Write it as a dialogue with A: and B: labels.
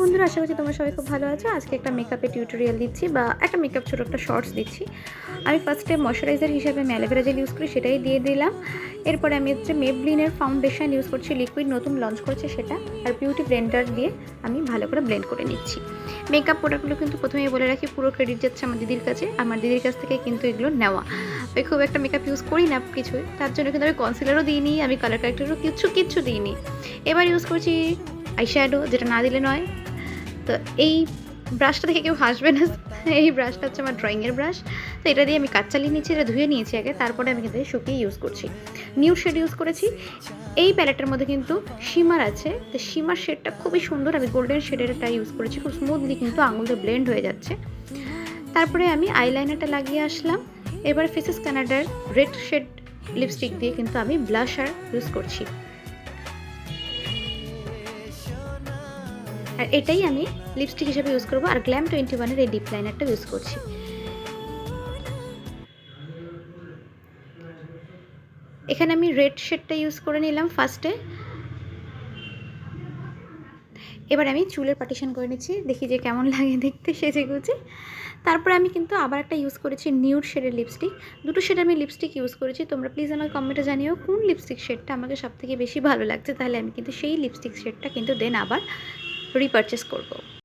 A: বন্ধুরা, আশা করছি তোমরা সবাই খুব ভালো আছো। আজকে একটা মেকআপের টিউটোরিয়াল দিচ্ছি বা একটা মেকআপ ছোটো একটা শর্টস দিচ্ছি। আমি ফার্স্টে ময়শ্চারাইজার হিসেবে আমি অ্যালোভেরা জেল ইউজ করি, সেটাই দিয়ে দিলাম। এরপরে আমি মেবলিনের ফাউন্ডেশন ইউজ করছি, লিকুইড নতুন লঞ্চ করেছে সেটা, আর বিউটি ব্লেন্ডার দিয়ে আমি ভালো করে ব্লেন্ড করে নিচ্ছি। মেকআপ প্রোডাক্টগুলো কিন্তু প্রথমেই বলে রাখি, পুরো ক্রেডিট যাচ্ছে আমার দিদির কাছে। আমার দিদির কাছ থেকে কিন্তু এগুলো নেওয়া। আমি খুব একটা মেকআপ ইউজ করি না কিছুই, তার জন্য কিন্তু আমি কনসিলারও দিইনি, আমি কালার কারেক্টারও কিচ্ছু দিইনি। এবার ইউজ করছি আইশ্যাডো, যেটা না দিলে নয়। তো এই ব্রাশটা দেখে কেউ হাসবে না, এই ব্রাশটা হচ্ছে আমার ড্রয়িংয়ের ব্রাশ। তো এটা দিয়ে আমি কাজ চালিয়ে নিচ্ছি, এটা ধুয়ে নিয়েছি আগে, তারপরে আমি কিন্তু শুকিয়ে ইউজ করছি। নিউড শেড ইউজ করেছি। এই প্যালেটের মধ্যে কিন্তু শিমার আছে, তো শিমার শেডটা খুবই সুন্দর। আমি গোল্ডেন শেডেরটা ইউজ করেছি, খুব স্মুথলি কিন্তু আঙুলতে ব্লেন্ড হয়ে যাচ্ছে। তারপরে আমি আইলাইনারটা লাগিয়ে আসলাম। এবার ফেসেস কানাডার রেড শেড লিপস্টিক দিয়ে কিন্তু আমি ব্লাশার ইউজ করছি, আর এটাই আমি লিপস্টিক হিসেবে ইউজ করবো। আর গ্ল্যাম 21-এর এই ডিপ লাইনারটা ইউজ করছি। এখানে আমি রেড শেডটা ইউজ করে নিলাম ফার্স্টে। এবার আমি চুলের পার্টিশন করে নিচ্ছি, দেখি যে কেমন লাগে দেখতে সেজে গুজে। তারপরে আমি কিন্তু আবার একটা ইউজ করেছি নিউড শেডের লিপস্টিক। দুটো শেড আমি লিপস্টিক ইউজ করেছি। তোমরা প্লিজ আমাকে কমেন্টে জানিও কোন লিপস্টিক শেডটা আমাকে সবথেকে বেশি ভালো লাগছে, তাহলে আমি কিন্তু সেই লিপস্টিক শেডটা কিন্তু দেন আবার রিপারচেস করবো।